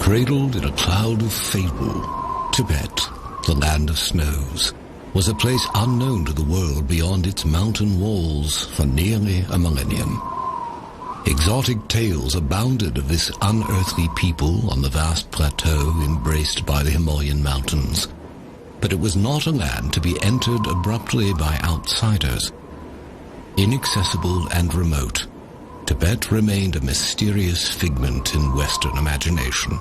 Cradled in a cloud of fable, Tibet, the land of snows, was a place unknown to the world beyond its mountain walls for nearly a millennium. Exotic tales abounded of this unearthly people on the vast plateau embraced by the Himalayan mountains. But it was not a land to be entered abruptly by outsiders. Inaccessible and remote, Tibet remained a mysterious figment in Western imagination.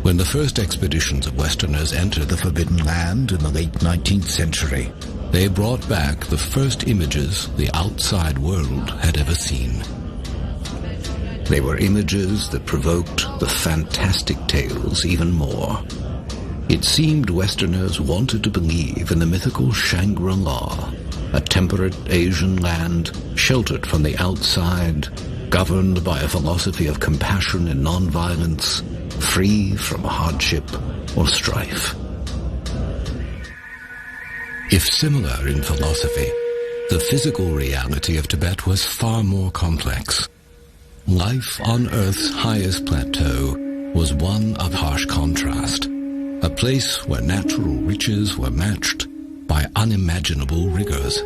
When the first expeditions of Westerners entered the Forbidden Land in the late 19th century, they brought back the first images the outside world had ever seen. They were images that provoked the fantastic tales even more. It seemed Westerners wanted to believe in the mythical Shangri-La, a temperate Asian land sheltered from the outside, governed by a philosophy of compassion and nonviolence, free from hardship or strife. If similar in philosophy, the physical reality of Tibet was far more complex. Life on Earth's highest plateau was one of harsh contrast, a place where natural riches were matched by unimaginable rigors.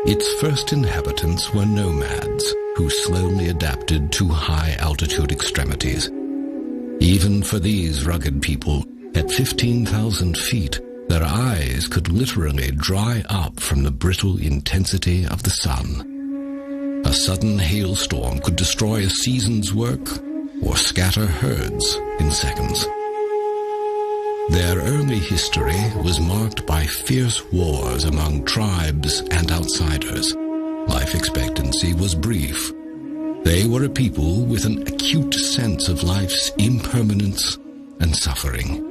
Its first inhabitants were nomads who slowly adapted to high-altitude extremities. Even for these rugged people, at 15,000 feet, their eyes could literally dry up from the brittle intensity of the sun. A sudden hailstorm could destroy a season's work or scatter herds in seconds. Their early history was marked by fierce wars among tribes and outsiders. Life expectancy was brief. They were a people with an acute sense of life's impermanence and suffering.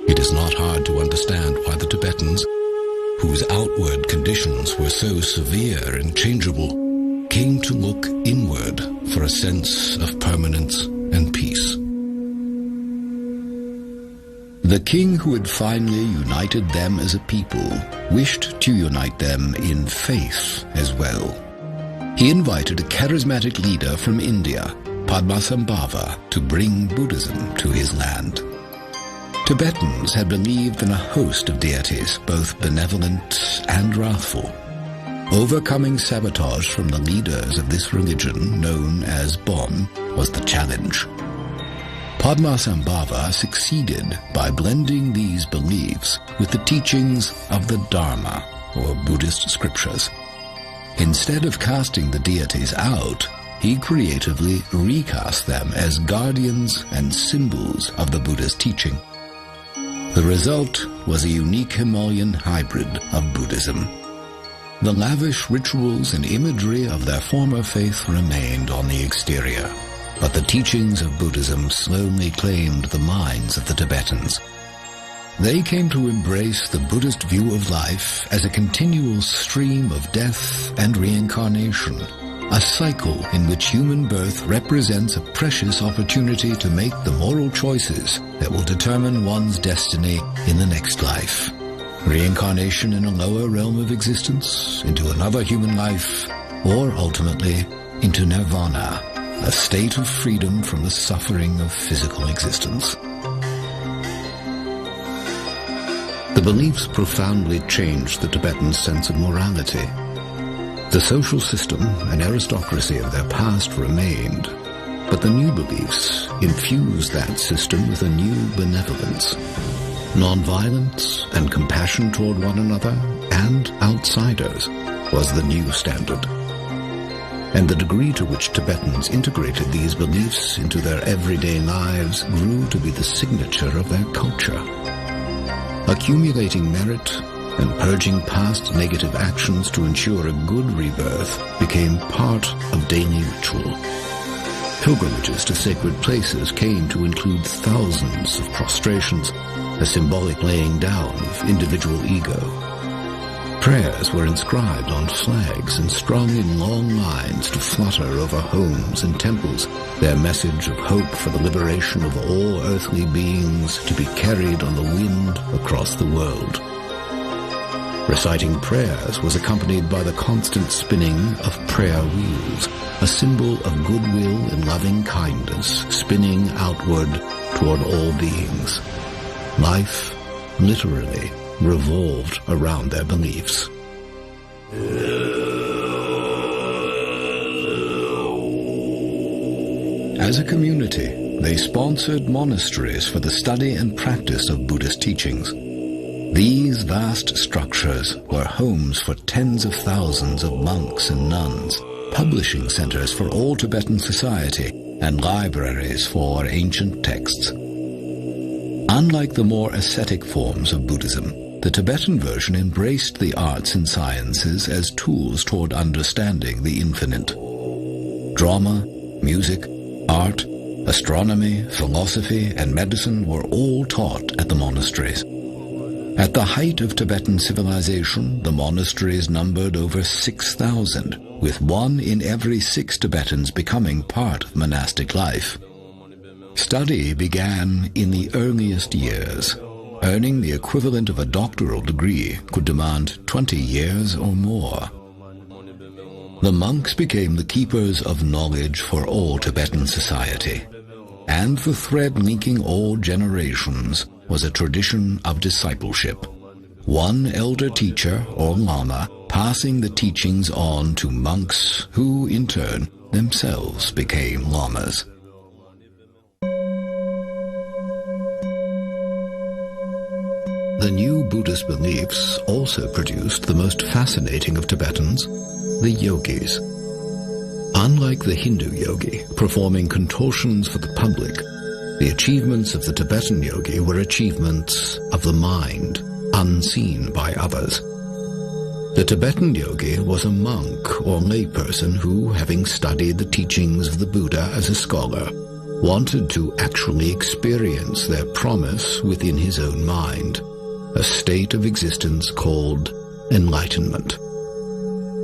It is not hard to understand why the Tibetans, whose outward conditions were so severe and changeable, came to look inward for a sense of permanence and peace. The king who had finally united them as a people wished to unite them in faith as well. He invited a charismatic leader from India, Padmasambhava, to bring Buddhism to his land. Tibetans had believed in a host of deities, both benevolent and wrathful. Overcoming sabotage from the leaders of this religion, known as Bon, was the challenge. Padmasambhava succeeded by blending these beliefs with the teachings of the Dharma, or Buddhist scriptures. Instead of casting the deities out, he creatively recast them as guardians and symbols of the Buddha's teaching. The result was a unique Himalayan hybrid of Buddhism. The lavish rituals and imagery of their former faith remained on the exterior, but the teachings of Buddhism slowly claimed the minds of the Tibetans. They came to embrace the Buddhist view of life as a continual stream of death and reincarnation, a cycle in which human birth represents a precious opportunity to make the moral choices that will determine one's destiny in the next life. Reincarnation in a lower realm of existence, into another human life, or ultimately into nirvana, a state of freedom from the suffering of physical existence. The beliefs profoundly changed the Tibetans' sense of morality. The social system and aristocracy of their past remained, but the new beliefs infused that system with a new benevolence. Nonviolence and compassion toward one another and outsiders was the new standard. And the degree to which Tibetans integrated these beliefs into their everyday lives grew to be the signature of their culture. Accumulating merit and purging past negative actions to ensure a good rebirth became part of daily ritual. Pilgrimages to sacred places came to include thousands of prostrations, a symbolic laying down of individual ego. Prayers were inscribed on flags and strung in long lines to flutter over homes and temples, their message of hope for the liberation of all earthly beings to be carried on the wind across the world. Reciting prayers was accompanied by the constant spinning of prayer wheels, a symbol of goodwill and loving kindness spinning outward toward all beings. Life, literally, revolved around their beliefs. As a community, they sponsored monasteries for the study and practice of Buddhist teachings. These vast structures were homes for tens of thousands of monks and nuns, publishing centers for all Tibetan society, and libraries for ancient texts. Unlike the more ascetic forms of Buddhism, the Tibetan version embraced the arts and sciences as tools toward understanding the infinite. Drama, music, art, astronomy, philosophy, and medicine were all taught at the monasteries. At the height of Tibetan civilization, the monasteries numbered over 6,000, with 1 in every 6 Tibetans becoming part of monastic life. Study began in the earliest years. Earning the equivalent of a doctoral degree could demand 20 years or more. The monks became the keepers of knowledge for all Tibetan society, and the thread linking all generations was a tradition of discipleship. One elder teacher or lama passing the teachings on to monks who, in turn, themselves became lamas. The new Buddhist beliefs also produced the most fascinating of Tibetans, the yogis. Unlike the Hindu yogi, performing contortions for the public, the achievements of the Tibetan yogi were achievements of the mind, unseen by others. The Tibetan yogi was a monk or layperson who, having studied the teachings of the Buddha as a scholar, wanted to actually experience their promise within his own mind, a state of existence called enlightenment.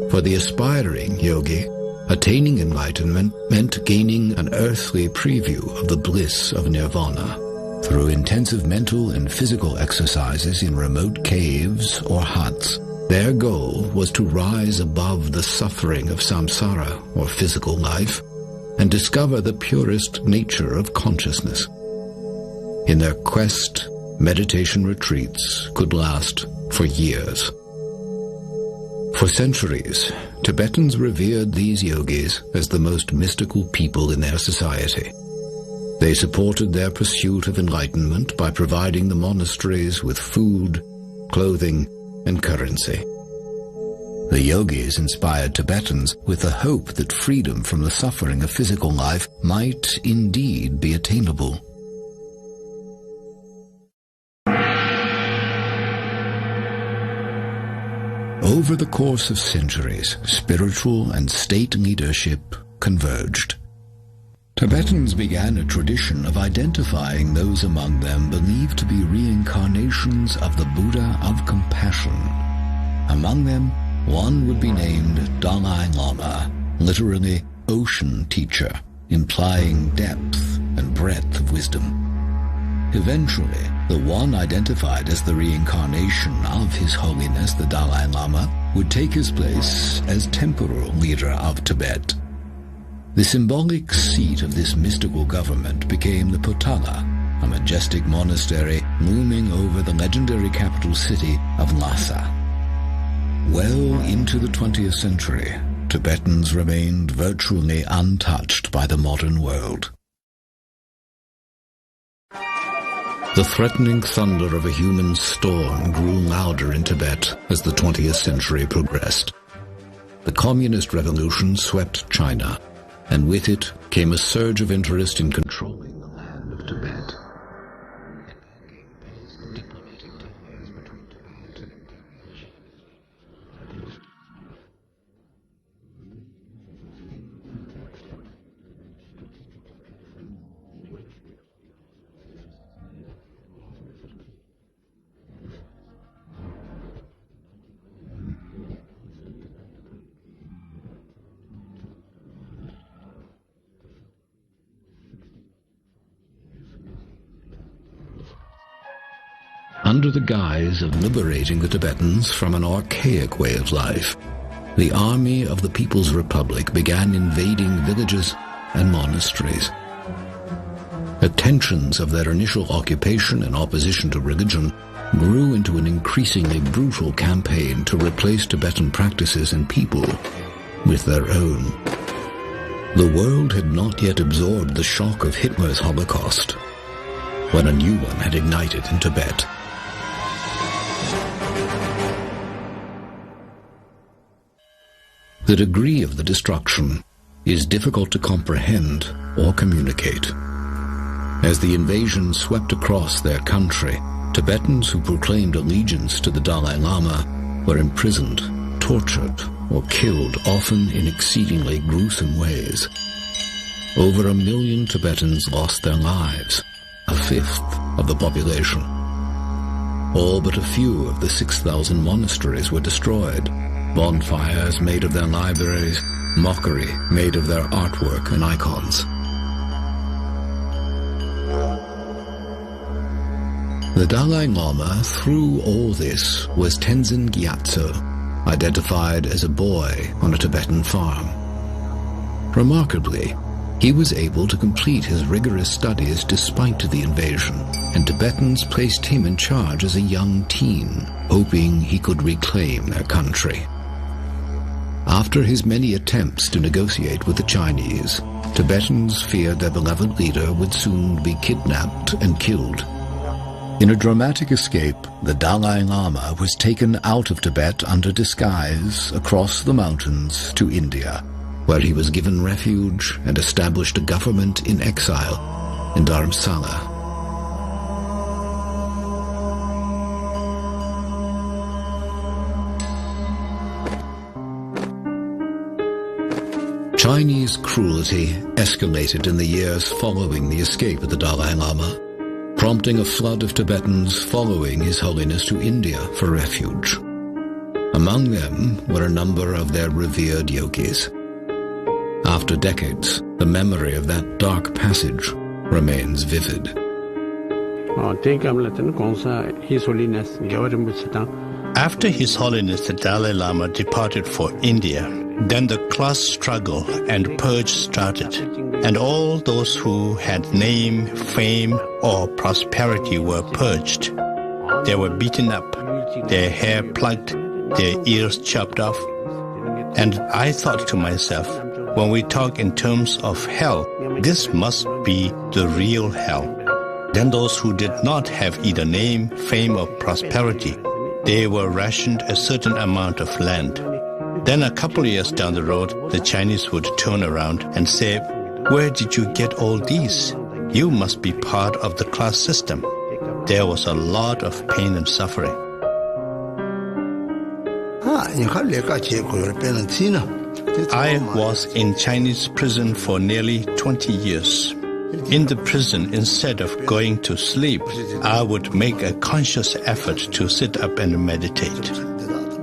For the aspiring yogi, attaining enlightenment meant gaining an earthly preview of the bliss of nirvana. Through intensive mental and physical exercises in remote caves or huts, their goal was to rise above the suffering of samsara, or physical life, and discover the purest nature of consciousness. In their quest, meditation retreats could last for years. For centuries, Tibetans revered these yogis as the most mystical people in their society. They supported their pursuit of enlightenment by providing the monasteries with food, clothing, and currency. The yogis inspired Tibetans with the hope that freedom from the suffering of physical life might indeed be attainable. Over the course of centuries, spiritual and state leadership converged. Tibetans began a tradition of identifying those among them believed to be reincarnations of the Buddha of compassion. Among them, one would be named Dalai Lama, literally ocean teacher, implying depth and breadth of wisdom. Eventually, the one identified as the reincarnation of His Holiness the Dalai Lama would take his place as temporal leader of Tibet. The symbolic seat of this mystical government became the Potala, a majestic monastery looming over the legendary capital city of Lhasa. Well into the 20th century, Tibetans remained virtually untouched by the modern world. The threatening thunder of a human storm grew louder in Tibet as the 20th century progressed. The Communist Revolution swept China, and with it came a surge of interest in controlling the land of Tibet. under the guise of liberating the Tibetans from an archaic way of life, the army of the People's Republic began invading villages and monasteries. The tensions of their initial occupation and opposition to religion grew into an increasingly brutal campaign to replace Tibetan practices and people with their own. The world had not yet absorbed the shock of Hitler's Holocaust, when a new one had ignited in Tibet. The degree of the destruction is difficult to comprehend or communicate. As the invasion swept across their country, Tibetans who proclaimed allegiance to the Dalai Lama were imprisoned, tortured, or killed, often in exceedingly gruesome ways. Over 1 million Tibetans lost their lives, a fifth of the population. All but a few of the 6,000 monasteries were destroyed, bonfires made of their libraries, mockery made of their artwork and icons. The Dalai Lama, through all this, was Tenzin Gyatso, identified as a boy on a Tibetan farm. Remarkably, he was able to complete his rigorous studies despite the invasion, and Tibetans placed him in charge as a young teen, hoping he could reclaim their country. After his many attempts to negotiate with the Chinese, Tibetans feared their beloved leader would soon be kidnapped and killed. In a dramatic escape, the Dalai Lama was taken out of Tibet under disguise across the mountains to India, where he was given refuge and established a government in exile in Dharamsala. Chinese cruelty escalated in the years following the escape of the Dalai Lama, prompting a flood of Tibetans following His Holiness to India for refuge. Among them were a number of their revered yogis. After decades, the memory of that dark passage remains vivid. After His Holiness the Dalai Lama departed for India, then the class struggle and purge started, and all those who had name, fame, or prosperity were purged. They were beaten up, their hair plucked, their ears chopped off. And I thought to myself, when we talk in terms of hell, this must be the real hell. Then those who did not have either name, fame, or prosperity, they were rationed a certain amount of land. Then a couple of years down the road, the Chinese would turn around and say, "Where did you get all these? You must be part of the class system." There was a lot of pain and suffering. I was in Chinese prison for nearly 20 years. In the prison, instead of going to sleep, I would make a conscious effort to sit up and meditate.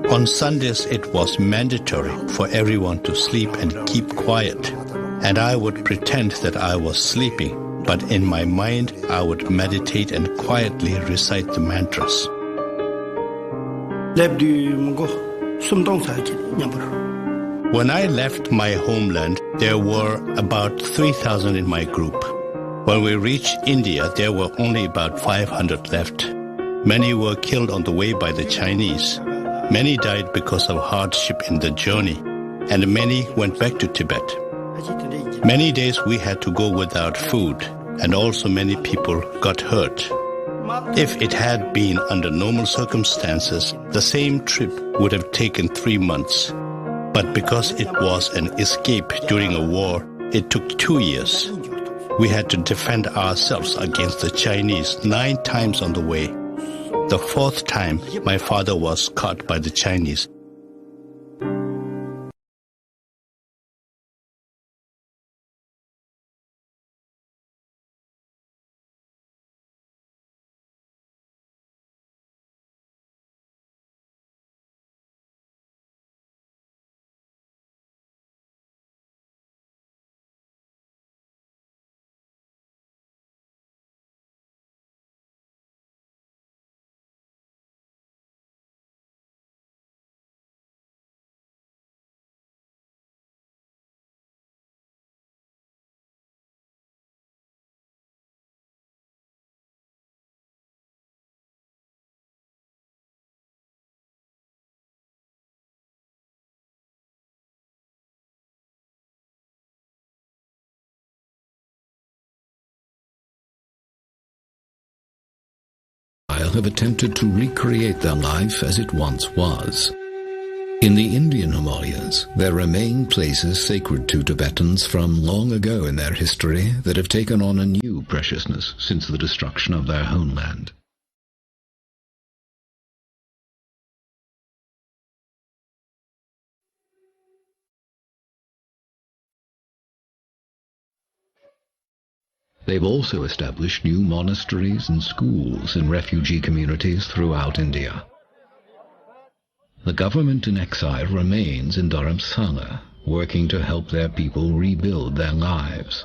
On Sundays, it was mandatory for everyone to sleep and keep quiet. And I would pretend that I was sleeping, but in my mind, I would meditate and quietly recite the mantras. When I left my homeland, there were about 3,000 in my group. When we reached India, there were only about 500 left. Many were killed on the way by the Chinese. Many died because of hardship in the journey, and many went back to Tibet. Many days we had to go without food, and also many people got hurt. If it had been under normal circumstances, the same trip would have taken 3 months. But because it was an escape during a war, it took 2 years. We had to defend ourselves against the Chinese 9 times on the way. The 4th time, my father was caught by the Chinese. exile have attempted to recreate their life as it once was. In the Indian Himalayas, there remain places sacred to Tibetans from long ago in their history that have taken on a new preciousness since the destruction of their homeland. They've also established new monasteries and schools in refugee communities throughout India. The government in exile remains in Dharamsala, working to help their people rebuild their lives.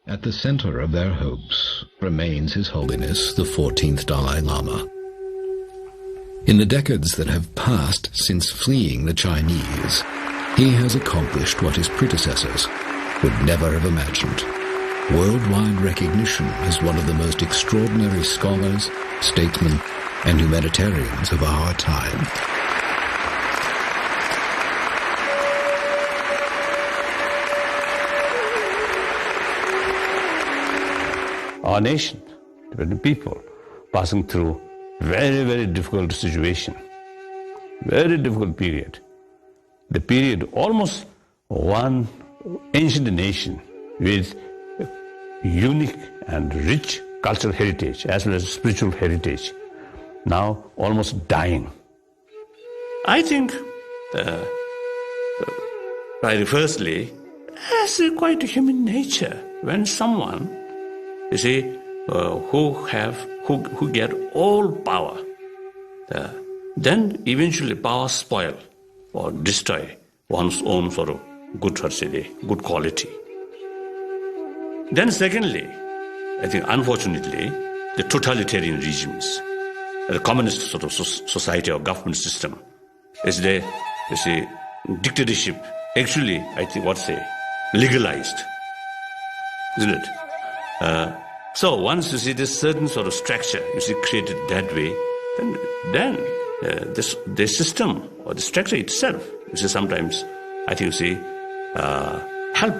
At the center of their hopes remains His Holiness the 14th Dalai Lama. In the decades that have passed since fleeing the Chinese, he has accomplished what his predecessors would never have imagined: worldwide recognition as one of the most extraordinary scholars, statesmen, and humanitarians of our time. Our nation, Tibetan people, passing through very, very difficult situation, very difficult period. The period almost one ancient nation with unique and rich cultural heritage as well as spiritual heritage, now almost dying. I think, firstly, as a quite human nature, when someone, you see, who get all power, then eventually power spoil or destroy one's own sort of good quality. Then secondly, I think unfortunately, the totalitarian regimes, the communist sort of society or government system, is the dictatorship actually, I think, legalized, isn't it? So once you see this certain sort of structure, created that way, then the system or the structure itself, sometimes I think help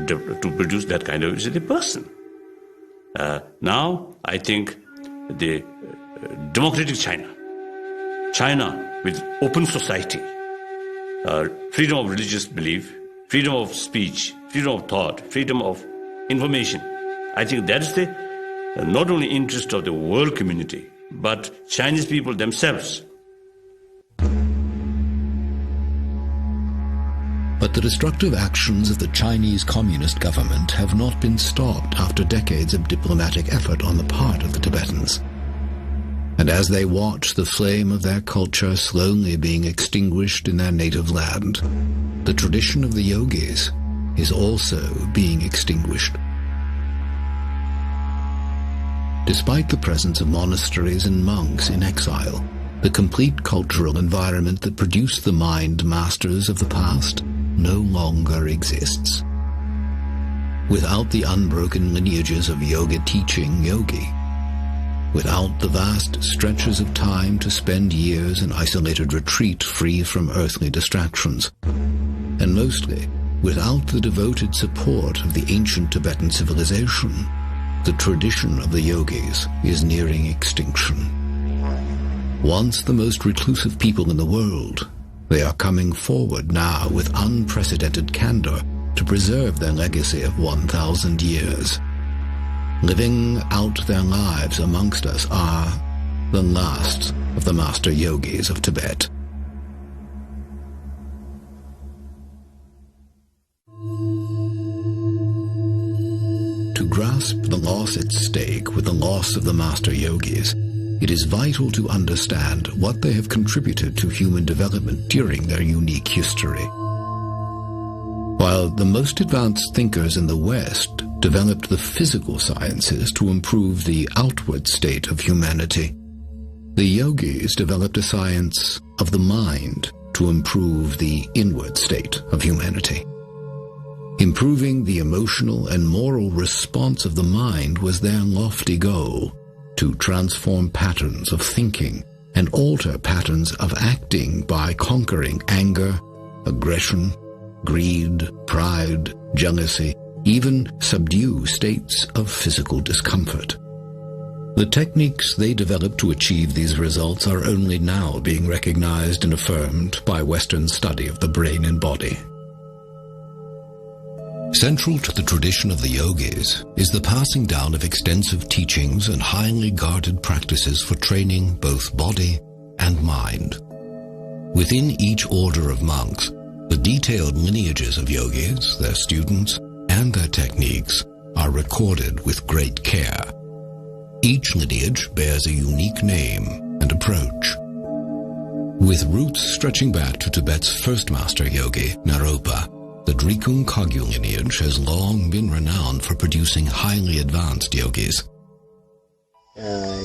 to produce that kind of the person. Now I think the democratic China with open society, freedom of religious belief, freedom of speech, freedom of thought, freedom of information. I think that is the not only interest of the world community, but Chinese people themselves. But the destructive actions of the Chinese Communist government have not been stopped after decades of diplomatic effort on the part of the Tibetans. And as they watch the flame of their culture slowly being extinguished in their native land, the tradition of the yogis is also being extinguished. Despite the presence of monasteries and monks in exile, the complete cultural environment that produced the mind masters of the past no longer exists. Without the unbroken lineages of yoga teaching yogi, without the vast stretches of time to spend years in isolated retreat free from earthly distractions, and mostly without the devoted support of the ancient Tibetan civilization, the tradition of the yogis is nearing extinction. Once the most reclusive people in the world, they are coming forward now with unprecedented candor to preserve their legacy of 1,000 years. Living out their lives amongst us are the last of the master yogis of Tibet. To grasp the loss at stake with the loss of the master yogis, it is vital to understand what they have contributed to human development during their unique history. While the most advanced thinkers in the West developed the physical sciences to improve the outward state of humanity, the yogis developed a science of the mind to improve the inward state of humanity. Improving the emotional and moral response of the mind was their lofty goal, to transform patterns of thinking and alter patterns of acting by conquering anger, aggression, greed, pride, jealousy, even subdue states of physical discomfort. The techniques they developed to achieve these results are only now being recognized and affirmed by Western study of the brain and body. Central to the tradition of the yogis is the passing down of extensive teachings and highly guarded practices for training both body and mind. Within each order of monks, the detailed lineages of yogis, their students, and their techniques are recorded with great care. Each lineage bears a unique name and approach. With roots stretching back to Tibet's first master yogi, Naropa, the Drikung Kagyu lineage has long been renowned for producing highly advanced yogis. The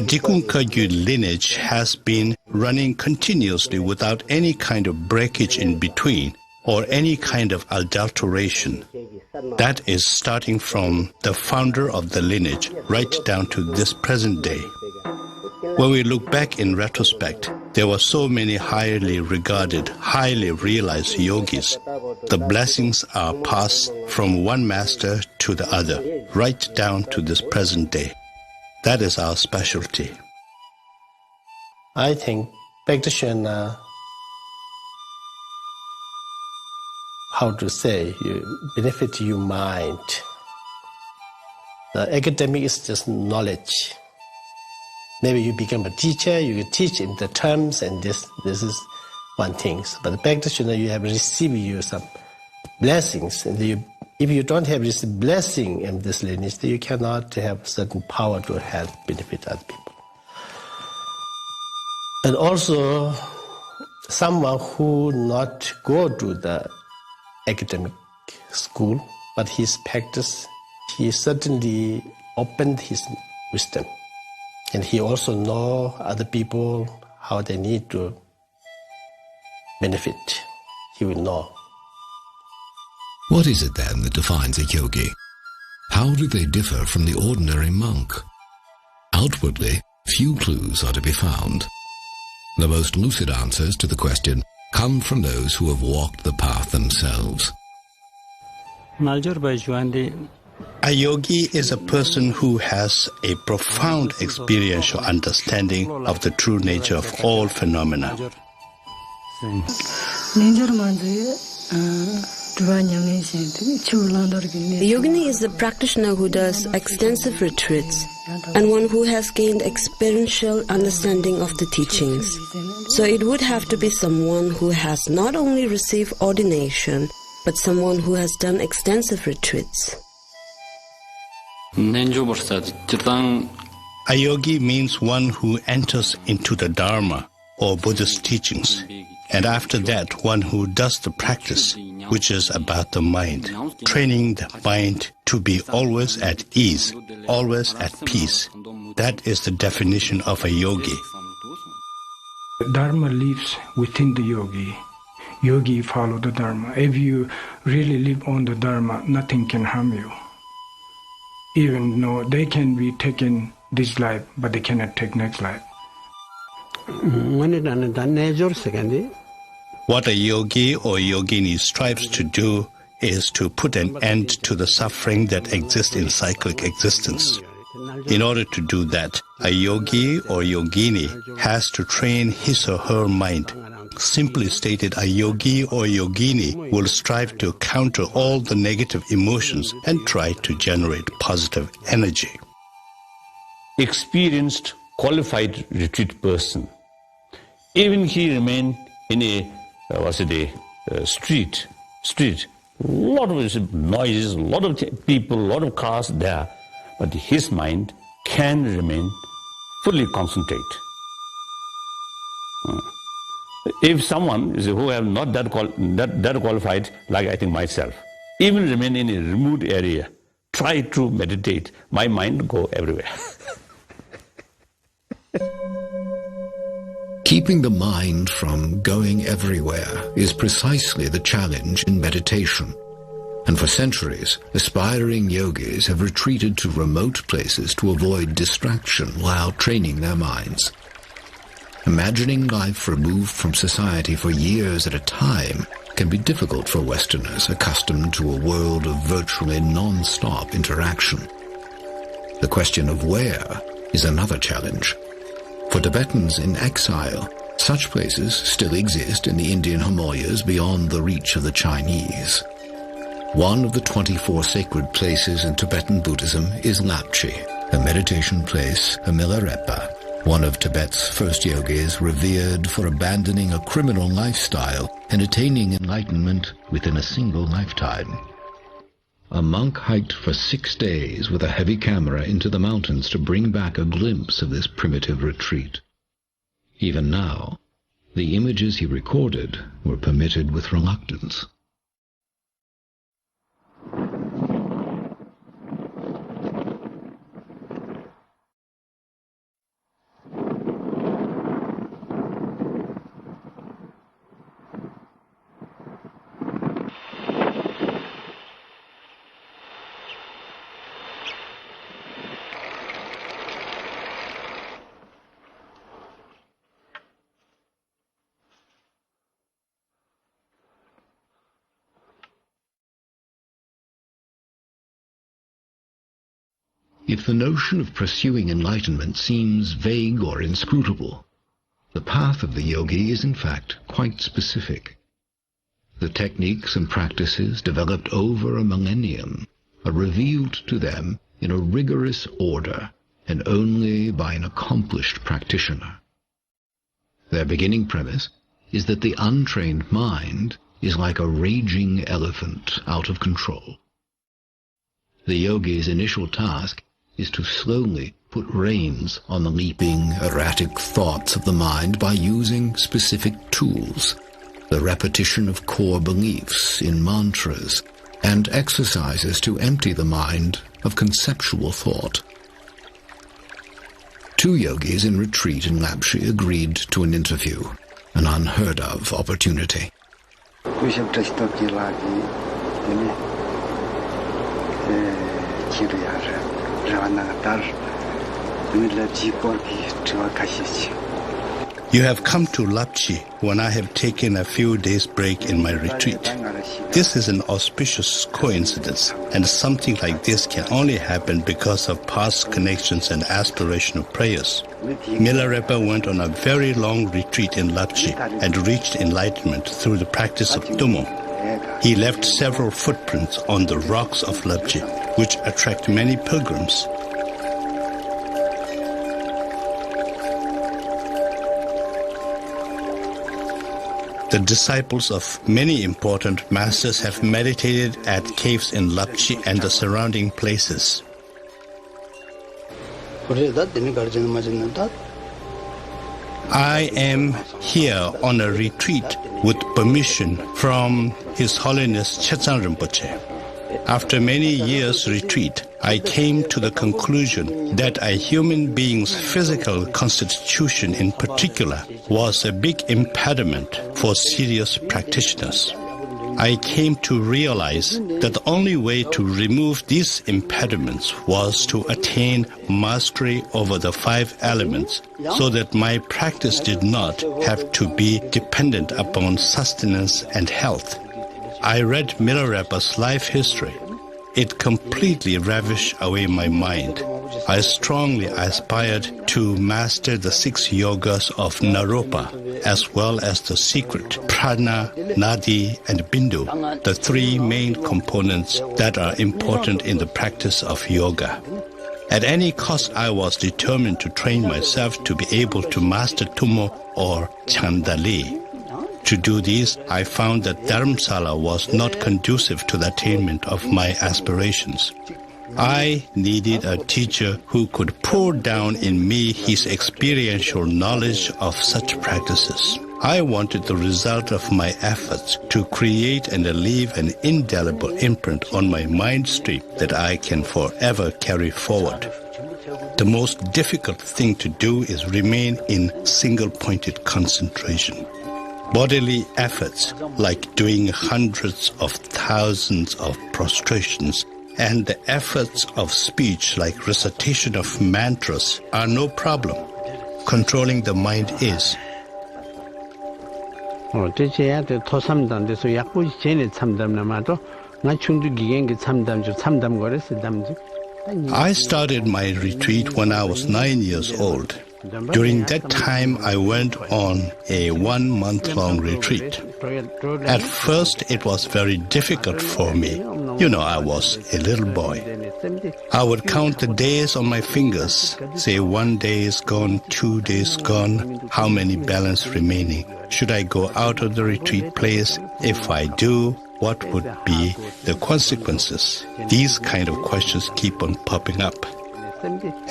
Drikung Kagyu lineage has been running continuously without any kind of breakage in between or any kind of adulteration. That is starting from the founder of the lineage right down to this present day. When we look back in retrospect, there were so many highly regarded, highly realized yogis. The blessings are passed from one master to the other, right down to this present day. That is our specialty. I think practitioner, how to say, you benefit your mind. The academic is just knowledge. Maybe you become a teacher, you teach in the terms, and this is one thing. But the practitioner, you have received you some blessings, and if you don't have this blessing in this lineage, you cannot have certain power to help benefit other people. And also, someone who not go to the academic school, but his practice, he certainly opened his wisdom. And he also know other people, how they need to benefit. He will know. What is it then that defines a yogi? How do they differ from the ordinary monk? Outwardly, few clues are to be found. The most lucid answers to the question come from those who have walked the path themselves. A yogi is a person who has a profound experiential understanding of the true nature of all phenomena. The yogini is a practitioner who does extensive retreats and one who has gained experiential understanding of the teachings. So it would have to be someone who has not only received ordination, but someone who has done extensive retreats. A yogi means one who enters into the Dharma or Buddhist teachings, and after that one who does the practice, which is about the mind, training the mind to be always at ease, always at peace. That is the definition of a yogi. Dharma lives within the yogi. Yogi follow the Dharma. If you really live on the Dharma, nothing can harm you. Even though they can be taken this life, but they cannot take next life. What a yogi or yogini strives to do is to put an end to the suffering that exists in cyclic existence. In order to do that, a yogi or yogini has to train his or her mind. Simply stated, a yogi or yogini will strive to counter all the negative emotions and try to generate positive energy. Experienced, qualified retreat person, even he remain in a street, lot of noises, lot of people, lot of cars there, but his mind can remain fully concentrate. If someone who have not that qualified, like I think myself, even remain in a remote area, try to meditate, my mind go everywhere. Keeping the mind from going everywhere is precisely the challenge in meditation. And for centuries, aspiring yogis have retreated to remote places to avoid distraction while training their minds. Imagining life removed from society for years at a time can be difficult for Westerners accustomed to a world of virtually non-stop interaction. The question of where is another challenge. For Tibetans in exile, such places still exist in the Indian Himalayas beyond the reach of the Chinese. One of the 24 sacred places in Tibetan Buddhism is Lapchi, a meditation place, a Milarepa, one of Tibet's first yogis revered for abandoning a criminal lifestyle and attaining enlightenment within a single lifetime. A monk hiked for 6 days with a heavy camera into the mountains to bring back a glimpse of this primitive retreat. Even now, the images he recorded were permitted with reluctance. If the notion of pursuing enlightenment seems vague or inscrutable, the path of the yogi is in fact quite specific. The techniques and practices developed over a millennium are revealed to them in a rigorous order and only by an accomplished practitioner. Their beginning premise is that the untrained mind is like a raging elephant out of control. The yogi's initial task is to slowly put reins on the leaping, erratic thoughts of the mind by using specific tools, the repetition of core beliefs in mantras, and exercises to empty the mind of conceptual thought. 2 yogis in retreat in Lapchi agreed to an interview, an unheard-of opportunity. You have come to Lapchi when I have taken a few days' break in my retreat. This is an auspicious coincidence, and something like this can only happen because of past connections and aspirational prayers. Milarepa went on a very long retreat in Lapchi and reached enlightenment through the practice of Tummo. He left several footprints on the rocks of Lapchi, which attract many pilgrims. The disciples of many important masters have meditated at caves in Lapchi and the surrounding places. I am here on a retreat with permission from His Holiness Chetsang Rinpoche. After many years' retreat, I came to the conclusion that a human being's physical constitution in particular was a big impediment for serious practitioners. I came to realize that the only way to remove these impediments was to attain mastery over the 5 elements, so that my practice did not have to be dependent upon sustenance and health. I read Milarepa's life history. It completely ravished away my mind. I strongly aspired to master the 6 yogas of Naropa, as well as the secret prana, nadi, and bindu, the 3 main components that are important in the practice of yoga. At any cost, I was determined to train myself to be able to master Tummo or Chandali. To do this, I found that Dharamsala was not conducive to the attainment of my aspirations. I needed a teacher who could pour down in me his experiential knowledge of such practices. I wanted the result of my efforts to create and leave an indelible imprint on my mind stream that I can forever carry forward. The most difficult thing to do is remain in single-pointed concentration. Bodily efforts like doing hundreds of thousands of prostrations and the efforts of speech like recitation of mantras are no problem. Controlling the mind is. I started my retreat when I was 9 years old. During that time, I went on a 1-month-long retreat. At first, it was very difficult for me. You know, I was a little boy. I would count the days on my fingers, say 1 day is gone, 2 days gone, how many balance remaining? Should I go out of the retreat place? If I do, what would be the consequences? These kind of questions keep on popping up.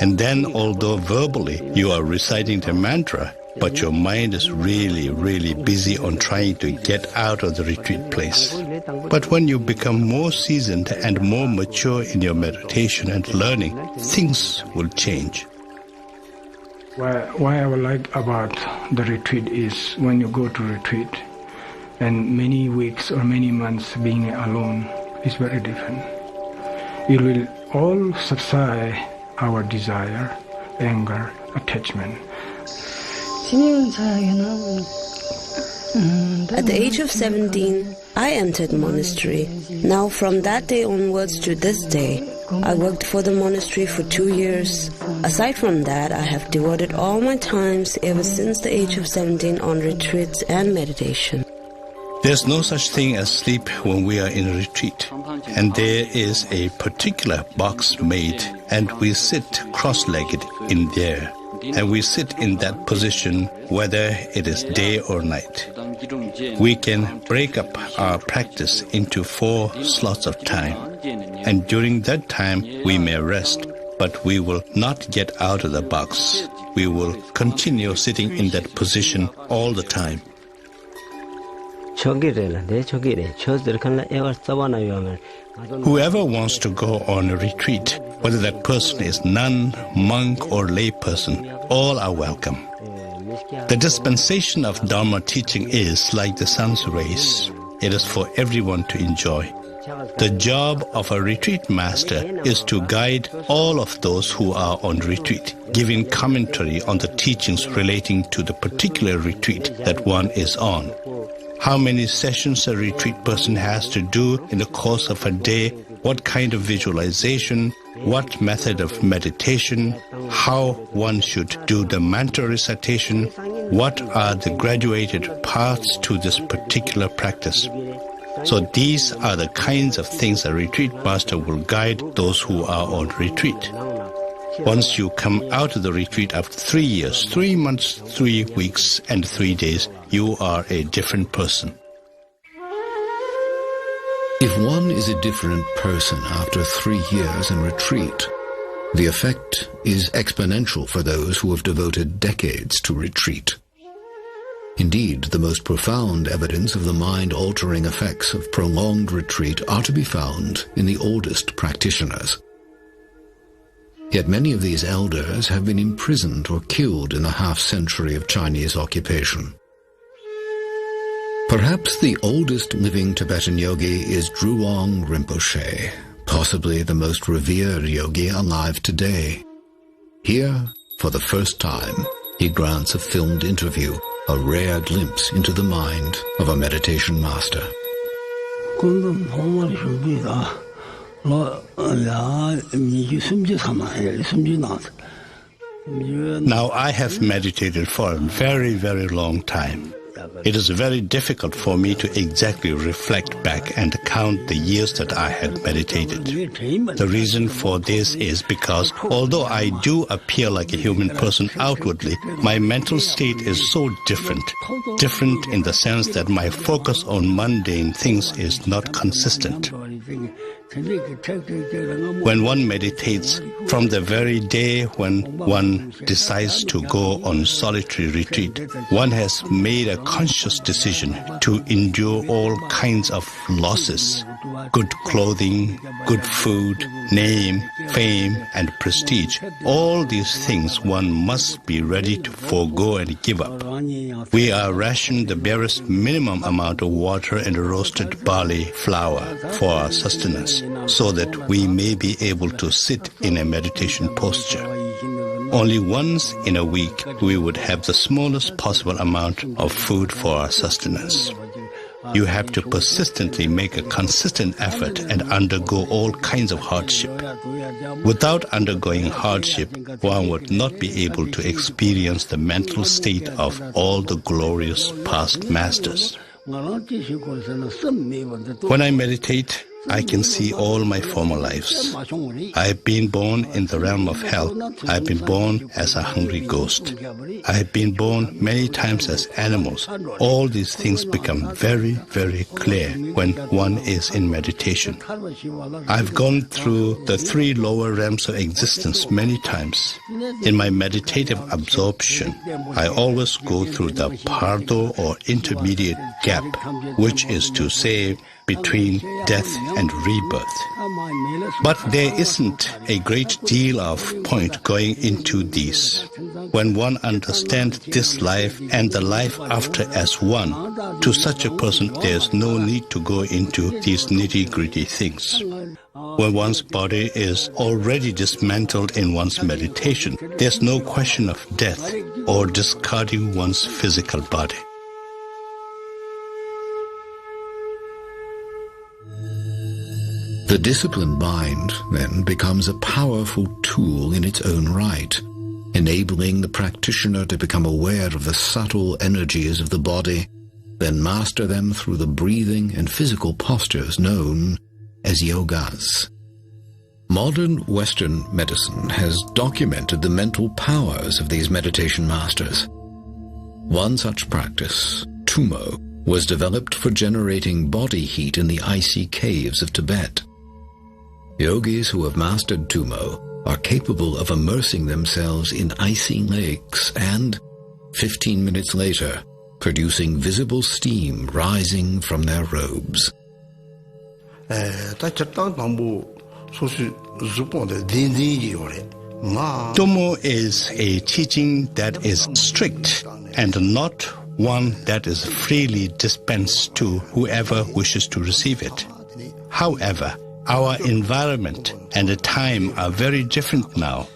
And then, although verbally you are reciting the mantra, but your mind is really, really busy on trying to get out of the retreat place. But when you become more seasoned and more mature in your meditation and learning, things will change. What I would like about the retreat is when you go to retreat and many weeks or many months being alone is very different. It will all subside our desire, anger, attachment. At the age of 17, I entered monastery. Now from that day onwards to this day, I worked for the monastery for 2 years. Aside from that, I have devoted all my times ever since the age of 17 on retreats and meditation. There's no such thing as sleep when we are in a retreat. And there is a particular box made, and we sit cross-legged in there. And we sit in that position whether it is day or night. We can break up our practice into 4 slots of time. And during that time, we may rest, but we will not get out of the box. We will continue sitting in that position all the time. Whoever wants to go on a retreat, whether that person is nun, monk, or lay person, all are welcome. The dispensation of Dharma teaching is like the sun's rays. It is for everyone to enjoy. The job of a retreat master is to guide all of those who are on retreat, giving commentary on the teachings relating to the particular retreat that one is on. How many sessions a retreat person has to do in the course of a day, what kind of visualization, what method of meditation, how one should do the mantra recitation, what are the graduated paths to this particular practice. So these are the kinds of things a retreat master will guide those who are on retreat. Once you come out of the retreat after 3 years, 3 months, 3 weeks, and 3 days, you are a different person. If one is a different person after 3 years in retreat, the effect is exponential for those who have devoted decades to retreat. Indeed, the most profound evidence of the mind-altering effects of prolonged retreat are to be found in the oldest practitioners. Yet many of these elders have been imprisoned or killed in the half-century of Chinese occupation. Perhaps the oldest living Tibetan yogi is Drüang Rinpoche, possibly the most revered yogi alive today. Here, for the first time, he grants a filmed interview, a rare glimpse into the mind of a meditation master. Now I have meditated for a very, very long time. It is very difficult for me to exactly reflect back and count the years that I had meditated. The reason for this is because although I do appear like a human person outwardly, my mental state is so different. Different in the sense that my focus on mundane things is not consistent. When one meditates, from the very day when one decides to go on solitary retreat, one has made a conscious decision to endure all kinds of losses: good clothing, good food, name, fame, and prestige. All these things one must be ready to forego and give up. We are rationed the barest minimum amount of water and roasted barley flour for our sustenance, so that we may be able to sit in a meditation posture. Only once in a week we would have the smallest possible amount of food for our sustenance. You have to persistently make a consistent effort and undergo all kinds of hardship. Without undergoing hardship, one would not be able to experience the mental state of all the glorious past masters. When I meditate, I can see all my former lives. I've been born in the realm of hell. I've been born as a hungry ghost. I've been born many times as animals. All these things become very, very clear when one is in meditation. I've gone through the 3 lower realms of existence many times. In my meditative absorption, I always go through the pardo or intermediate gap, which is to say, between death and rebirth. But there isn't a great deal of point going into these. When one understands this life and the life after as one, to such a person there's no need to go into these nitty-gritty things. When one's body is already dismantled in one's meditation, there's no question of death or discarding one's physical body. The disciplined mind then becomes a powerful tool in its own right, enabling the practitioner to become aware of the subtle energies of the body, then master them through the breathing and physical postures known as yogas. Modern Western medicine has documented the mental powers of these meditation masters. One such practice, tumo, was developed for generating body heat in the icy caves of Tibet. Yogis who have mastered tumo are capable of immersing themselves in icy lakes and, 15 minutes later, producing visible steam rising from their robes. Tumo is a teaching that is strict and not one that is freely dispensed to whoever wishes to receive it. However, our environment and the time are very different now.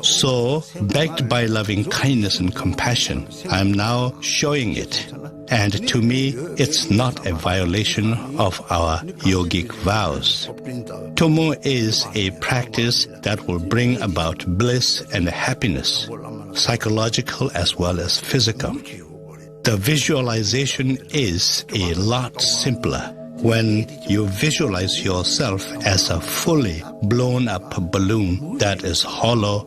So, backed by loving kindness and compassion, I am now showing it. And to me, it's not a violation of our yogic vows. Tumo is a practice that will bring about bliss and happiness, psychological as well as physical. The visualization is a lot simpler. When you visualize yourself as a fully blown up balloon that is hollow,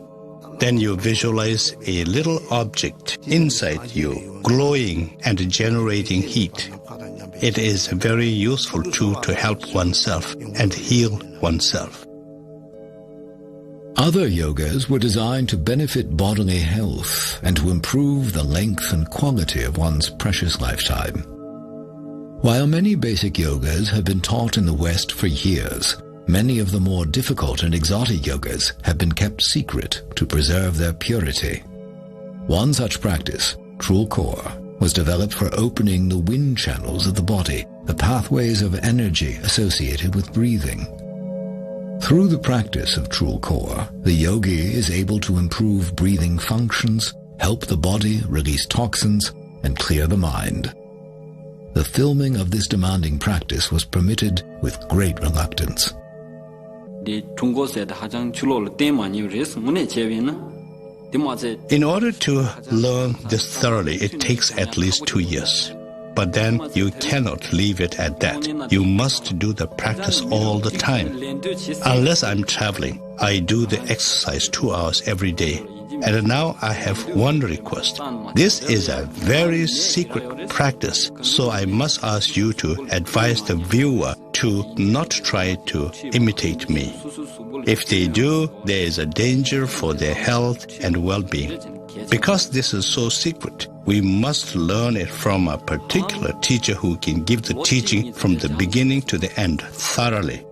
then you visualize a little object inside you, glowing and generating heat. It is a very useful tool to help oneself and heal oneself. Other yogas were designed to benefit bodily health and to improve the length and quality of one's precious lifetime. While many basic yogas have been taught in the West for years, many of the more difficult and exotic yogas have been kept secret to preserve their purity. One such practice, Trulkor, was developed for opening the wind channels of the body, the pathways of energy associated with breathing. Through the practice of Trulkor, the yogi is able to improve breathing functions, help the body release toxins, and clear the mind. The filming of this demanding practice was permitted with great reluctance. In order to learn this thoroughly, it takes at least 2 years. But then you cannot leave it at that. You must do the practice all the time. Unless I'm traveling, I do the exercise 2 hours every day. And now I have one request. This is a very secret practice, so I must ask you to advise the viewer to not try to imitate me. If they do, there is a danger for their health and well-being. Because this is so secret, we must learn it from a particular teacher who can give the teaching from the beginning to the end thoroughly.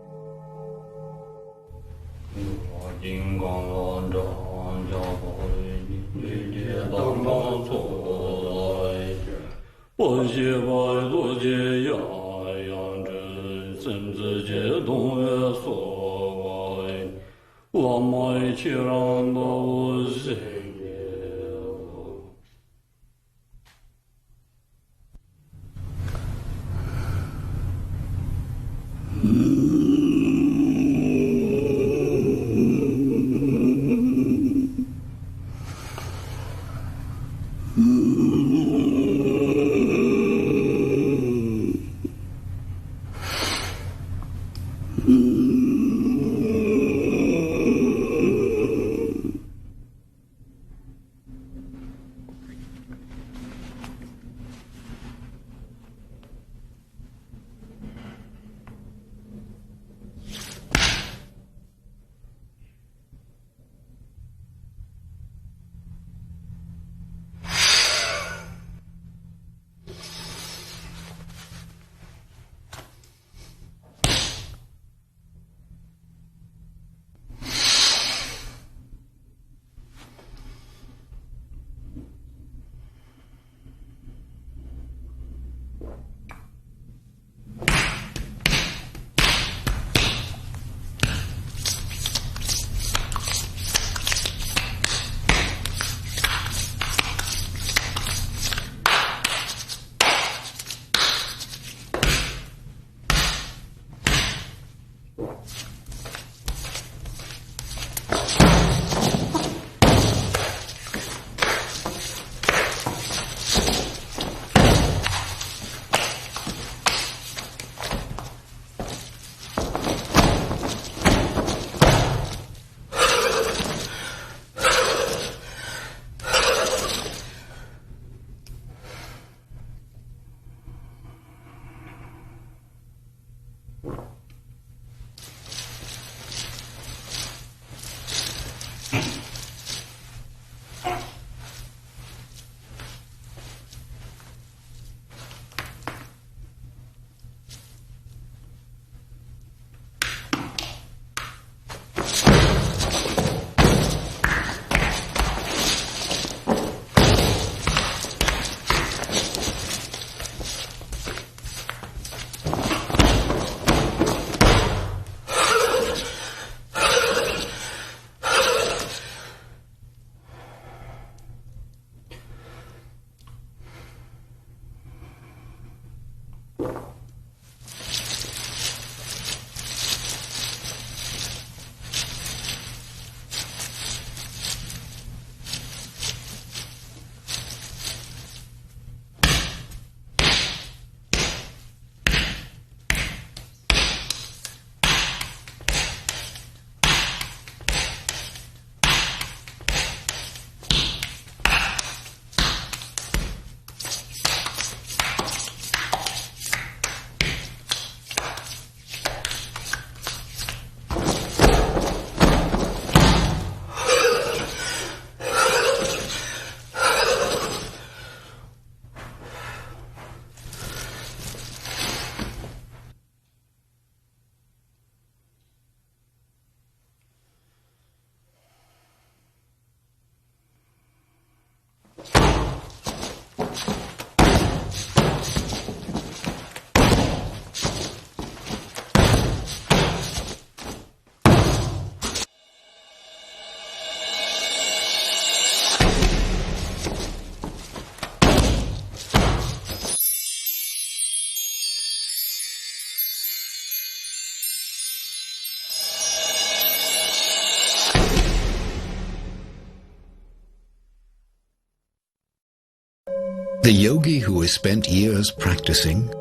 The yogi who has spent years practicing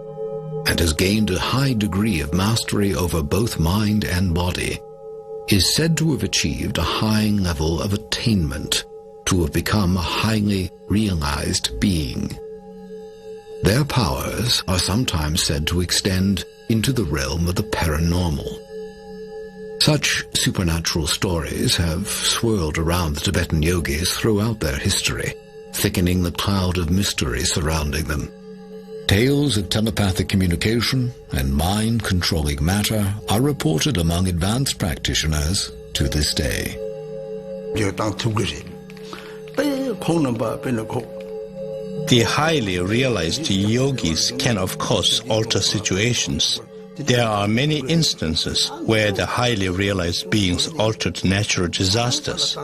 and has gained a high degree of mastery over both mind and body is said to have achieved a high level of attainment to have become a highly realized being. Their powers are sometimes said to extend into the realm of the paranormal. Such supernatural stories have swirled around the Tibetan yogis throughout their history, thickening the cloud of mystery surrounding them. Tales of telepathic communication and mind-controlling matter are reported among advanced practitioners to this day. The highly realized yogis can, of course, alter situations. There are many instances where the highly realized beings altered natural disasters.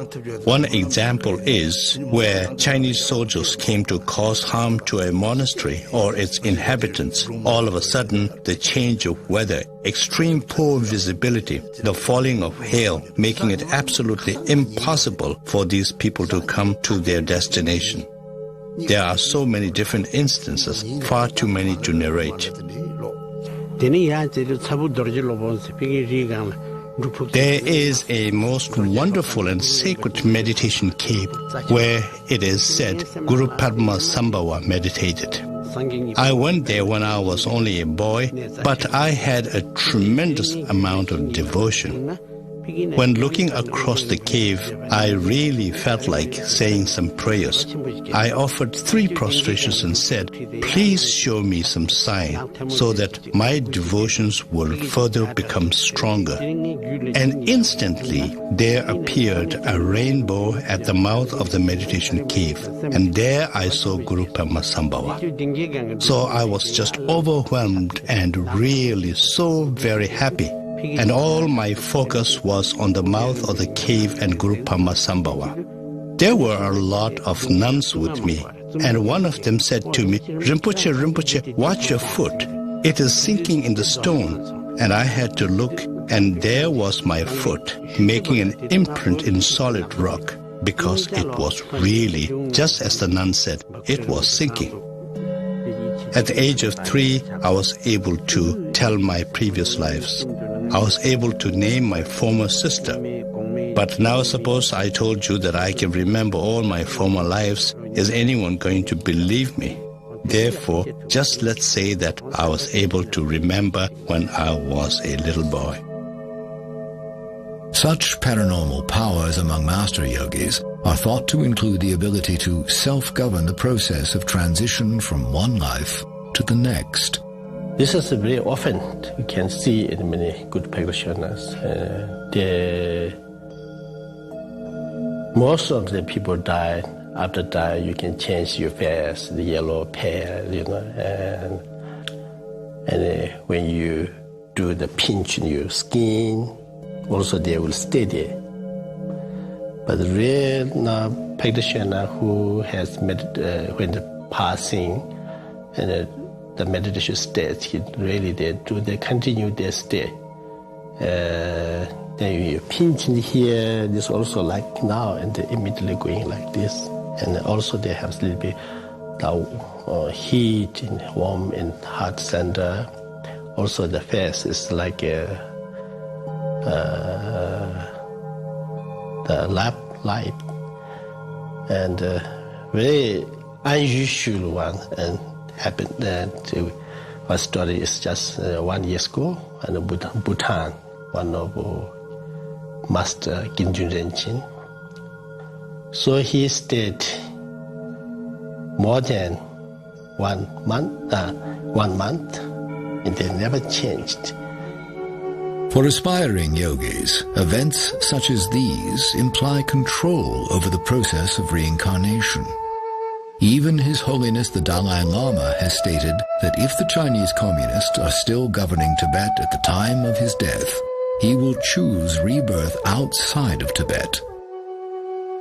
One example is where Chinese soldiers came to cause harm to a monastery or its inhabitants. All of a sudden, the change of weather, extreme poor visibility, the falling of hail, making it absolutely impossible for these people to come to their destination. There are so many different instances, far too many to narrate. There is a most wonderful and sacred meditation cave where it is said Guru Padma Sambhava meditated. I went there when I was only a boy, but I had a tremendous amount of devotion. When looking across the cave, I really felt like saying some prayers. I offered 3 prostrations and said, please show me some sign so that my devotions will further become stronger. And instantly there appeared a rainbow at the mouth of the meditation cave, and there I saw Guru Padma Sambhava. So I was just overwhelmed and really so very happy. And all my focus was on the mouth of the cave and Guru Padma Sambhava. There were a lot of nuns with me, and one of them said to me, Rinpoche, Rinpoche, watch your foot. It is sinking in the stone. And I had to look, and there was my foot, making an imprint in solid rock, because it was really, just as the nun said, it was sinking. At the age of 3, I was able to tell my previous lives. I was able to name my former sister. But now suppose I told you that I can remember all my former lives. Is anyone going to believe me? Therefore, just let's say that I was able to remember when I was a little boy. Such paranormal powers among master yogis are thought to include the ability to self-govern the process of transition from one life to the next. This is very often you can see in many good practitioners. Most of the people die. After die, you can change your face, the yellow, pale, and when you do the pinch in your skin, also they will stay there. But the real practitioner who has when the passing and the meditation state, they continue their stay. Then you pinch in here, this also like now, and they immediately going like this. And also they have a little bit heat and warm in heart center. Also the face is like the lamp light, and very unusual one. And happened that one story is just 1 year ago, and Bhutan, one of Master Ginjun Renchin. So he stayed more than 1 month, and they never changed. For aspiring yogis, events such as these imply control over the process of reincarnation. Even His Holiness the Dalai Lama has stated that if the Chinese communists are still governing Tibet at the time of his death, he will choose rebirth outside of Tibet.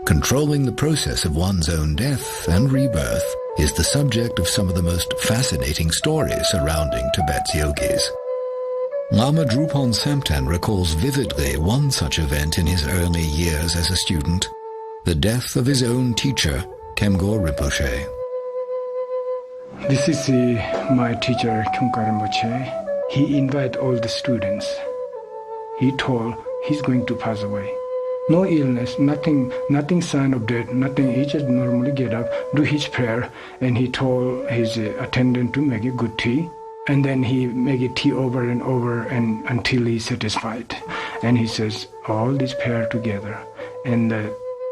Controlling the process of one's own death and rebirth is the subject of some of the most fascinating stories surrounding Tibet's yogis. Lama Drupon Samten recalls vividly one such event in his early years as a student, the death of his own teacher, Kemgor Rinpoche. This is my teacher, Kemgor Rinpoche. He invited all the students. He told he's going to pass away. No illness, nothing sign of death, nothing. He just normally get up, do his prayer, and he told his attendant to make a good tea, and then he make a tea over and over and until he's satisfied. And he says all this prayer together, and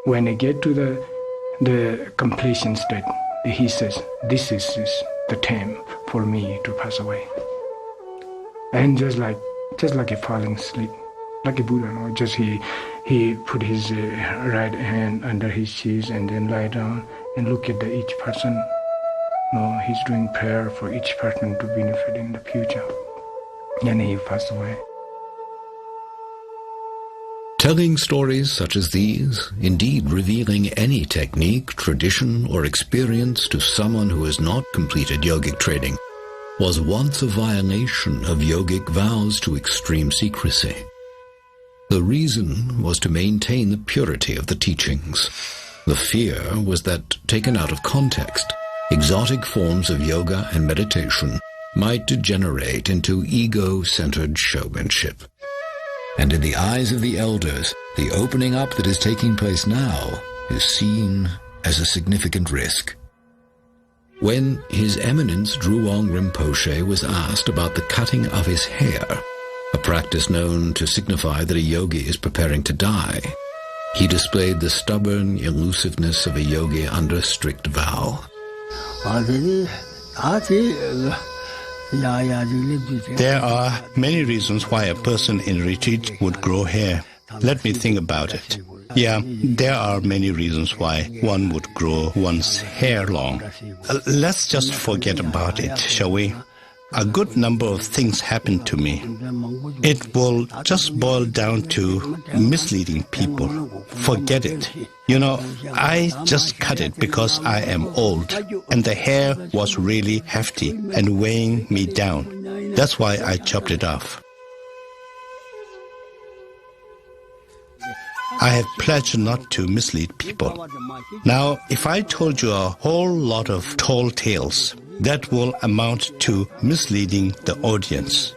when he get to the completion state, he says, "This is the time for me to pass away." And just like a falling asleep, like a Buddha, no? Just he put his right hand under his chest and then lie down and look at each person. No, he's doing prayer for each person to benefit in the future. And he passed away. Telling stories such as these, indeed revealing any technique, tradition, or experience to someone who has not completed yogic training, was once a violation of yogic vows to extreme secrecy. The reason was to maintain the purity of the teachings. The fear was that, taken out of context, exotic forms of yoga and meditation might degenerate into ego-centered showmanship. And in the eyes of the elders, the opening up that is taking place now is seen as a significant risk. When His Eminence Drulong Rinpoche was asked about the cutting of his hair, a practice known to signify that a yogi is preparing to die, he displayed the stubborn elusiveness of a yogi under strict vow. There are many reasons why a person in retreat would grow hair. Let me think about it. Yeah, there are many reasons why one would grow one's hair long. Let's just forget about it, shall we? A good number of things happened to me. It will just boil down to misleading people. Forget it. You know, I just cut it because I am old, and the hair was really hefty and weighing me down. That's why I chopped it off. I have pledged not to mislead people. Now, if I told you a whole lot of tall tales, that will amount to misleading the audience.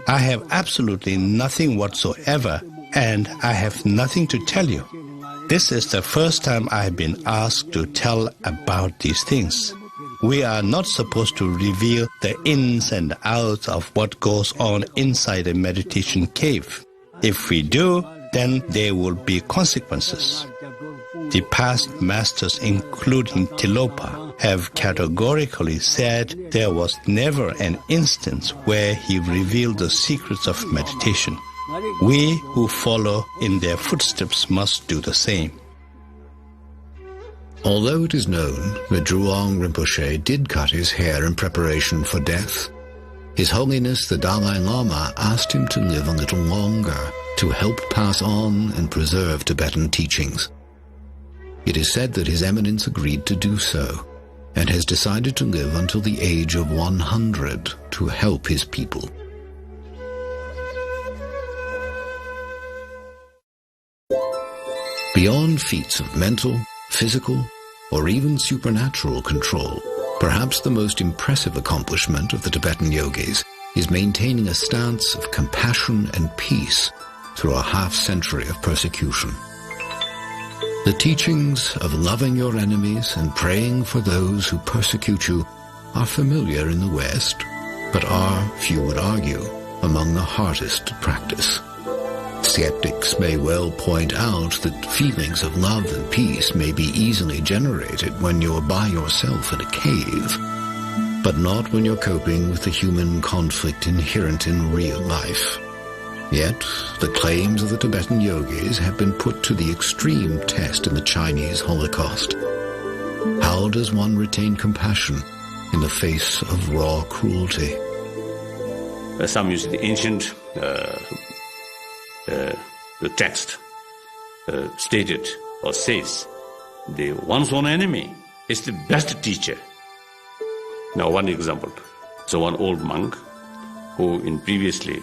I have absolutely nothing whatsoever, and I have nothing to tell you. This is the first time I have been asked to tell about these things. We are not supposed to reveal the ins and outs of what goes on inside a meditation cave. If we do, then there will be consequences. The past masters, including Tilopa, have categorically said there was never an instance where he revealed the secrets of meditation. We who follow in their footsteps must do the same. Although it is known that Drulong Rinpoche did cut his hair in preparation for death, His Holiness the Dalai Lama asked him to live a little longer to help pass on and preserve Tibetan teachings. It is said that His Eminence agreed to do so, and has decided to live until the age of 100 to help his people. Beyond feats of mental, physical, or even supernatural control, perhaps the most impressive accomplishment of the Tibetan yogis is maintaining a stance of compassion and peace through a half-century of persecution. The teachings of loving your enemies and praying for those who persecute you are familiar in the West, but are, few would argue, among the hardest to practice. Skeptics may well point out that feelings of love and peace may be easily generated when you're by yourself in a cave, but not when you're coping with the human conflict inherent in real life. Yet, the claims of the Tibetan yogis have been put to the extreme test in the Chinese Holocaust. How does one retain compassion in the face of raw cruelty? Some use the ancient the text stated or says, the one's own enemy is the best teacher. Now, one example. So one old monk who in previously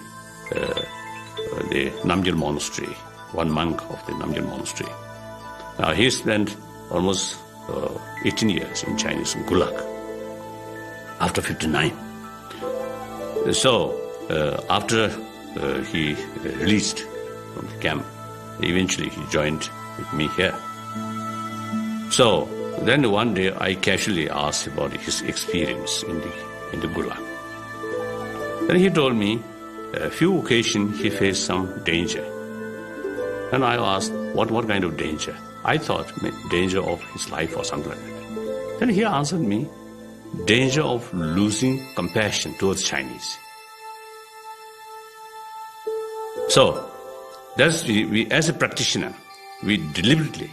the Namgyal monastery, one monk of the Namgyal monastery. Now he spent almost 18 years in Chinese Gulag after 59. So after he released from the camp, eventually he joined with me here. So then one day I casually asked about his experience in the Gulag. Then he told me a few occasions he faced some danger. And I asked, what kind of danger? I thought danger of his life or something like that. Then he answered me, danger of losing compassion towards Chinese. So, that's we as a practitioner, we deliberately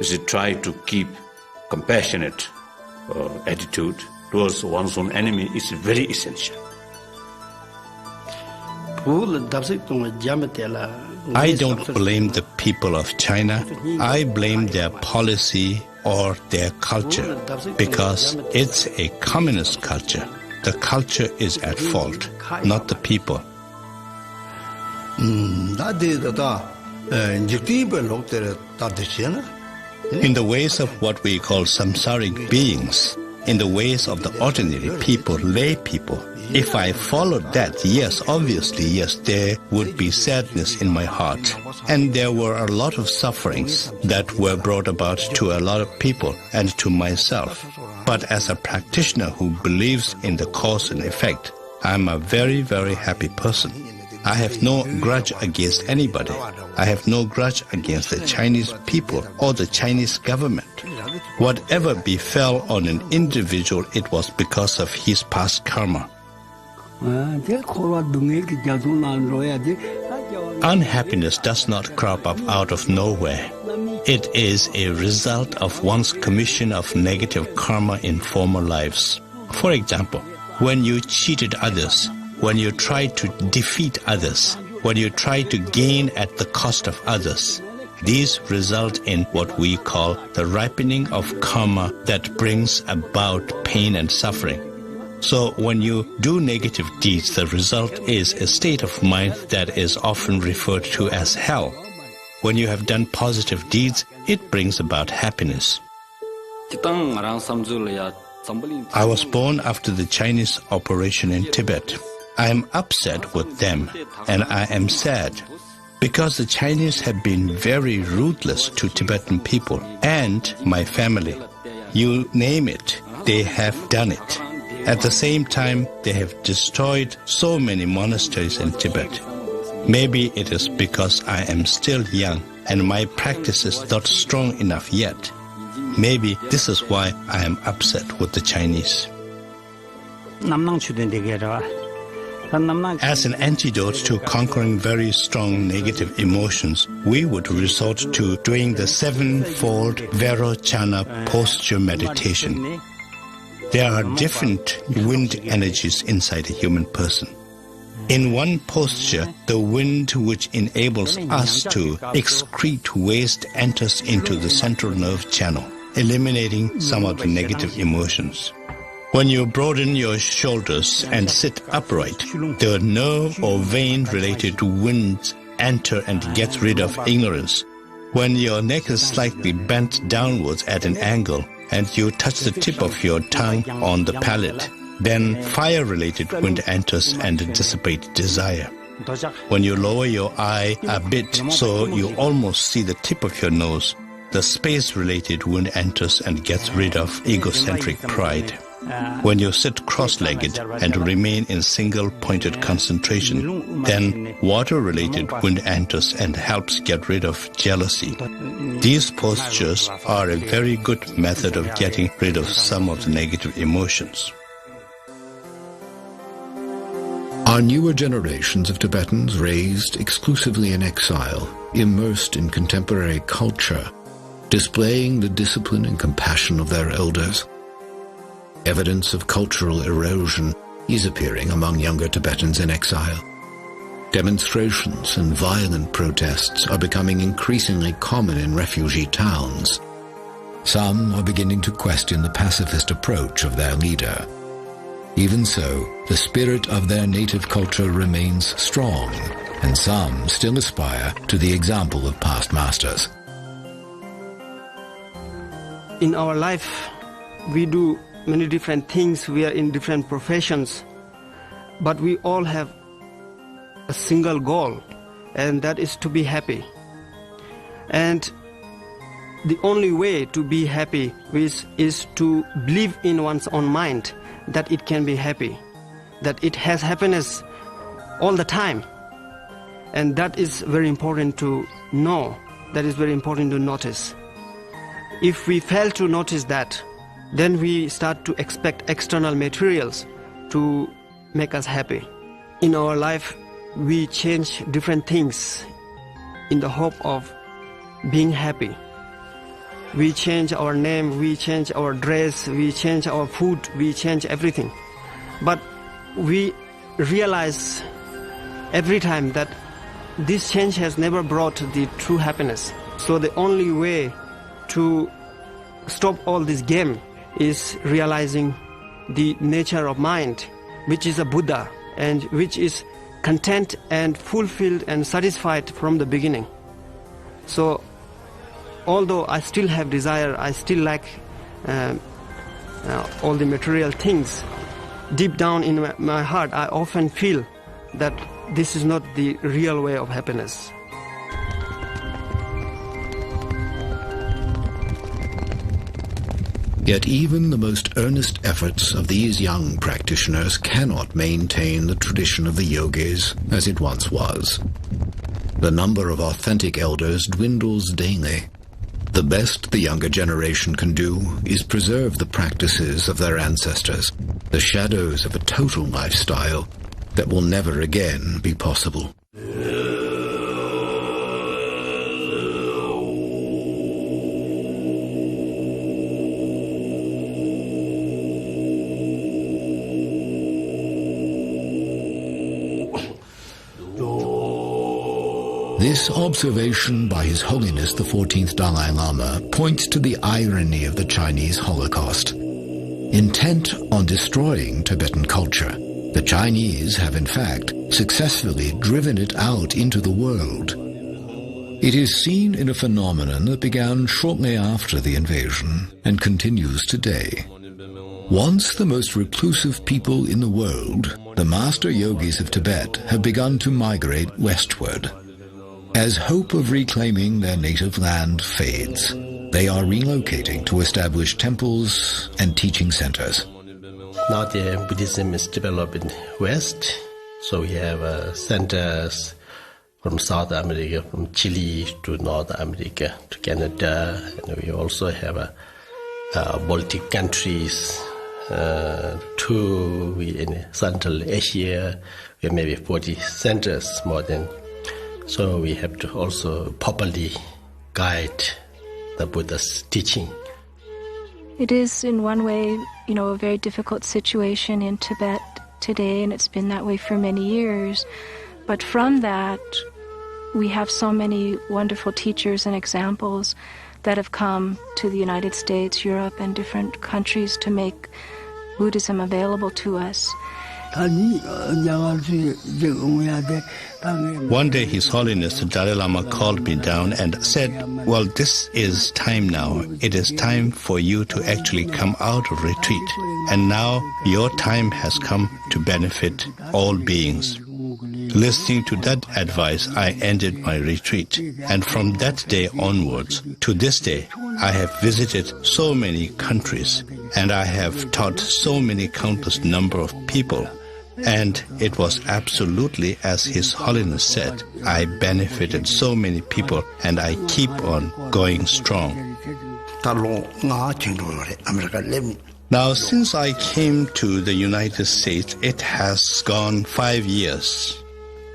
should try to keep compassionate attitude towards one's own enemy is very essential. I don't blame the people of China. I blame their policy or their culture, because it's a communist culture. The culture is at fault, not the people. In the ways of what we call samsaric beings, in the ways of the ordinary people, lay people, if I followed that, yes, obviously, yes, there would be sadness in my heart. And there were a lot of sufferings that were brought about to a lot of people and to myself. But as a practitioner who believes in the cause and effect, I'm a very, very happy person. I have no grudge against anybody. I have no grudge against the Chinese people or the Chinese government. Whatever befell on an individual, it was because of his past karma. Unhappiness does not crop up out of nowhere. It is a result of one's commission of negative karma in former lives. For example, when you cheated others, when you tried to defeat others, when you try to gain at the cost of others, these result in what we call the ripening of karma that brings about pain and suffering. So when you do negative deeds, the result is a state of mind that is often referred to as hell. When you have done positive deeds, it brings about happiness. I was born after the Chinese operation in Tibet. I am upset with them, and I am sad because the Chinese have been very ruthless to Tibetan people and my family. You name it, they have done it. At the same time, they have destroyed so many monasteries in Tibet. Maybe it is because I am still young and my practice is not strong enough yet. Maybe this is why I am upset with the Chinese. As an antidote to conquering very strong negative emotions, we would resort to doing the sevenfold Vairocana posture meditation. There are different wind energies inside a human person. In one posture, the wind which enables us to excrete waste enters into the central nerve channel, eliminating some of the negative emotions. When you broaden your shoulders and sit upright, the nerve or vein-related winds enter and get rid of ignorance. When your neck is slightly bent downwards at an angle and you touch the tip of your tongue on the palate, then fire-related wind enters and dissipates desire. When you lower your eye a bit so you almost see the tip of your nose, the space-related wind enters and gets rid of egocentric pride. When you sit cross-legged and remain in single-pointed concentration, then water-related wind enters and helps get rid of jealousy. These postures are a very good method of getting rid of some of the negative emotions. Our newer generations of Tibetans raised exclusively in exile, immersed in contemporary culture, displaying the discipline and compassion of their elders. Evidence of cultural erosion is appearing among younger Tibetans in exile. Demonstrations and violent protests are becoming increasingly common in refugee towns. Some are beginning to question the pacifist approach of their leader. Even so, the spirit of their native culture remains strong, and some still aspire to the example of past masters. In our life, we do many different things. We are in different professions, but we all have a single goal, and that is to be happy. And the only way to be happy is to believe in one's own mind that it can be happy, that it has happiness all the time. And that is very important to know, that is very important to notice. If we fail to notice that, then we start to expect external materials to make us happy. In our life, we change different things in the hope of being happy. We change our name, we change our dress, we change our food, we change everything. But we realize every time that this change has never brought the true happiness. So the only way to stop all this game is realizing the nature of mind, which is a Buddha and which is content and fulfilled and satisfied from the beginning. So although I still have desire, I still like all the material things, deep down in my heart I often feel that this is not the real way of happiness. Yet even the most earnest efforts of these young practitioners cannot maintain the tradition of the yogis as it once was. The number of authentic elders dwindles daily. The best the younger generation can do is preserve the practices of their ancestors, the shadows of a total lifestyle that will never again be possible. This observation by His Holiness the 14th Dalai Lama points to the irony of the Chinese Holocaust. Intent on destroying Tibetan culture, the Chinese have in fact successfully driven it out into the world. It is seen in a phenomenon that began shortly after the invasion and continues today. Once the most reclusive people in the world, the master yogis of Tibet have begun to migrate westward. As hope of reclaiming their native land fades, they are relocating to establish temples and teaching centers. Now the Buddhism is developed in the West, so we have centers from South America, from Chile to North America to Canada, and we also have Baltic countries, in Central Asia, we have maybe 40 centers more than. So we have to also properly guide the Buddha's teaching. It is in one way, a very difficult situation in Tibet today, and it's been that way for many years. But from that, we have so many wonderful teachers and examples that have come to the United States, Europe, and different countries to make Buddhism available to us. One day His Holiness the Dalai Lama called me down and said, well, this is time now. It is time for you to actually come out of retreat. And now your time has come to benefit all beings. Listening to that advice, I ended my retreat. And from that day onwards, to this day, I have visited so many countries, and I have taught so many countless number of people. And it was absolutely as His Holiness said. I benefited so many people, and I keep on going strong. Now, since I came to the United States, it has gone 5 years.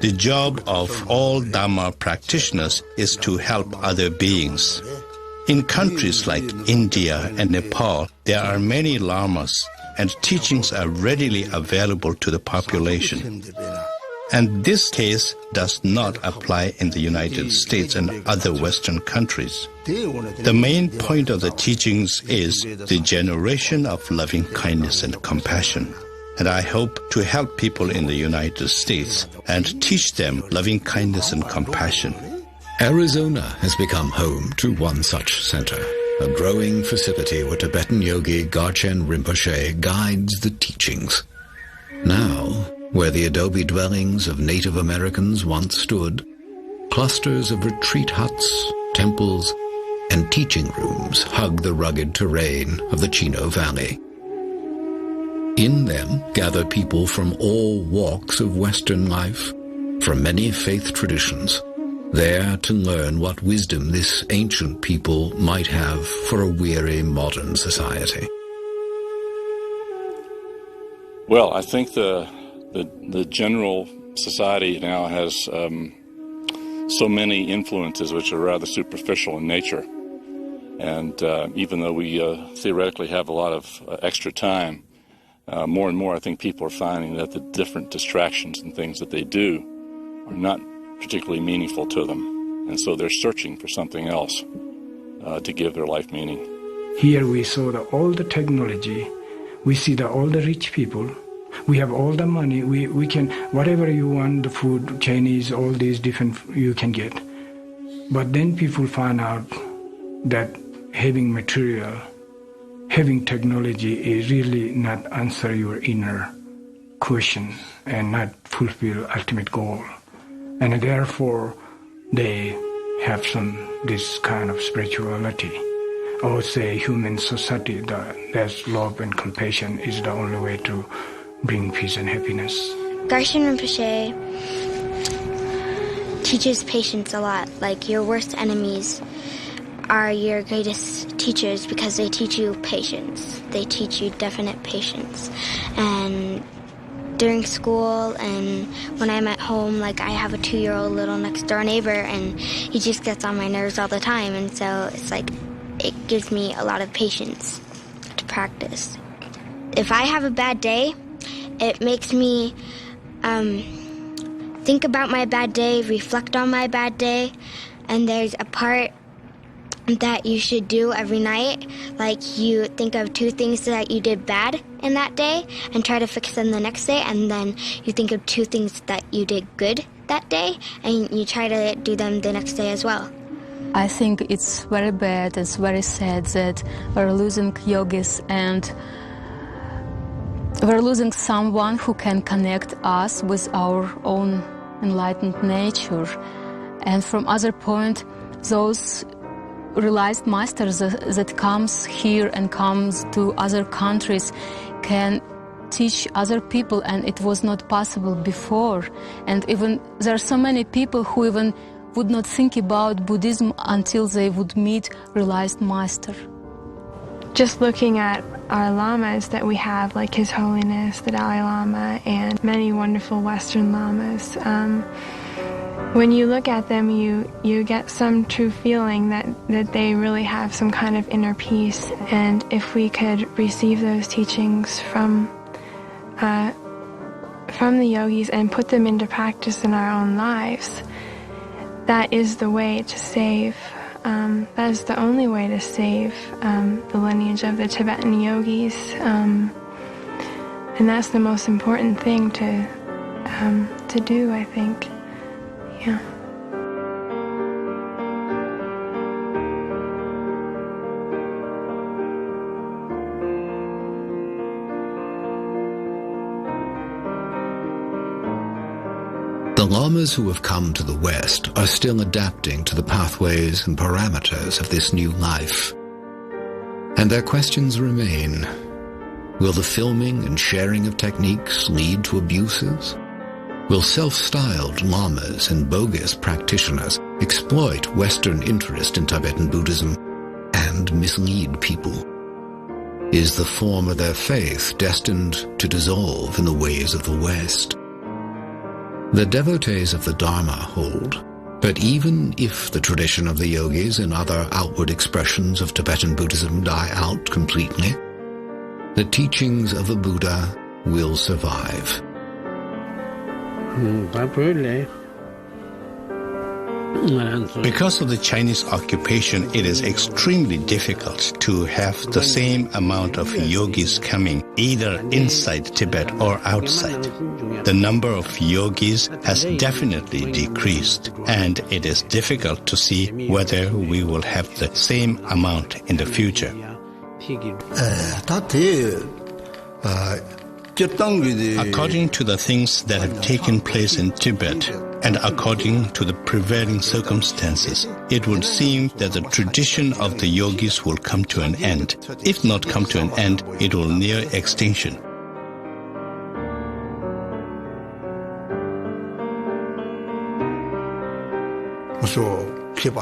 The job of all Dharma practitioners is to help other beings. In countries like India and Nepal, there are many lamas, and teachings are readily available to the population. And this case does not apply in the United States and other Western countries. The main point of the teachings is the generation of loving kindness and compassion. And I hope to help people in the United States and teach them loving kindness and compassion. Arizona has become home to one such center, a growing facility where Tibetan yogi Garchen Rinpoche guides the teachings. Now, where the adobe dwellings of Native Americans once stood, clusters of retreat huts temples, and teaching rooms hug the rugged terrain of the Chino Valley. In them gather people from all walks of Western life, from many faith traditions, there to learn what wisdom this ancient people might have for a weary modern society. Well, I think the general society now has so many influences which are rather superficial in nature. And even though we theoretically have a lot of extra time, more and more I think people are finding that the different distractions and things that they do are not particularly meaningful to them. And so they're searching for something else to give their life meaning. Here we saw all the technology. We see all the rich people. We have all the money. We can, whatever you want, the food, Chinese, all these different, you can get. But then people find out that having material, having technology is really not answer your inner question and not fulfill ultimate goal. And therefore, they have this kind of spirituality. Or say human society, there's love and compassion is the only way to bring peace and happiness. Garshin Rinpoche teaches patience a lot. Like, your worst enemies are your greatest teachers because they teach you patience. They teach you definite patience. And during school and when I'm at home, like, I have a 2-year-old little next door neighbor and he just gets on my nerves all the time. And so it's like, it gives me a lot of patience to practice. If I have a bad day, it makes me think about my bad day, reflect on my bad day, and there's a part that you should do every night. Like, you think of 2 things that you did bad in that day and try to fix them the next day, and then you think of 2 things that you did good that day and you try to do them the next day as well. I think it's very bad, it's very sad that we're losing yogis and we're losing someone who can connect us with our own enlightened nature. And from other point, those realized masters that comes here and comes to other countries can teach other people, and it was not possible before. And even there are so many people who even would not think about Buddhism until they would meet realized master. Just looking at our lamas that we have, like His Holiness, the Dalai Lama, and many wonderful Western lamas, when you look at them, you get some true feeling that they really have some kind of inner peace. And if we could receive those teachings from the yogis and put them into practice in our own lives, that is the way to save. That is the only way to save the lineage of the Tibetan yogis, and that's the most important thing to do, I think. Yeah. The lamas who have come to the West are still adapting to the pathways and parameters of this new life. And their questions remain. Will the filming and sharing of techniques lead to abuses? Will self-styled lamas and bogus practitioners exploit Western interest in Tibetan Buddhism and mislead people? Is the form of their faith destined to dissolve in the ways of the West? The devotees of the Dharma hold, but even if the tradition of the yogis and other outward expressions of Tibetan Buddhism die out completely, the teachings of the Buddha will survive. Because of the Chinese occupation, it is extremely difficult to have the same amount of yogis coming either inside Tibet or outside. The number of yogis has definitely decreased, and it is difficult to see whether we will have the same amount in the future. According to the things that have taken place in Tibet, and according to the prevailing circumstances, it would seem that the tradition of the yogis will come to an end. If not come to an end, it will near extinction.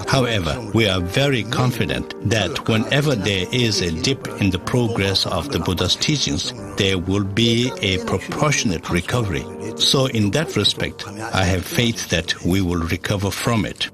However, we are very confident that whenever there is a dip in the progress of the Buddha's teachings, there will be a proportionate recovery. So in that respect, I have faith that we will recover from it.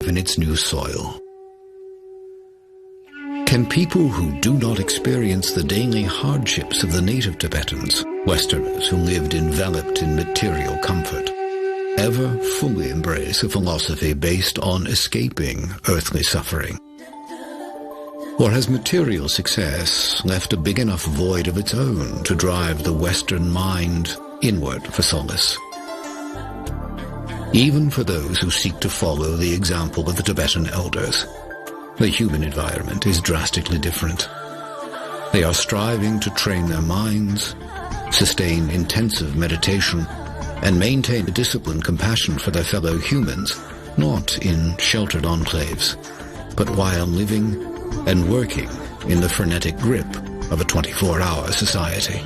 In its new soil. Can people who do not experience the daily hardships of the native Tibetans, Westerners who lived enveloped in material comfort, ever fully embrace a philosophy based on escaping earthly suffering? Or has material success left a big enough void of its own to drive the Western mind inward for solace? Even for those who seek to follow the example of the Tibetan elders, the human environment is drastically different. They are striving to train their minds, sustain intensive meditation, and maintain a disciplined compassion for their fellow humans, not in sheltered enclaves, but while living and working in the frenetic grip of a 24-hour society.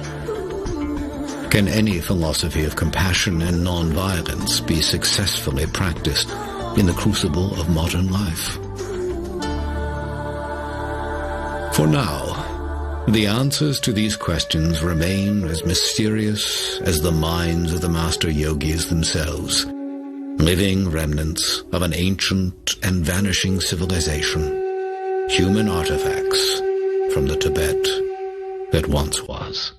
Can any philosophy of compassion and non-violence be successfully practiced in the crucible of modern life? For now, the answers to these questions remain as mysterious as the minds of the master yogis themselves, living remnants of an ancient and vanishing civilization, human artifacts from the Tibet that once was.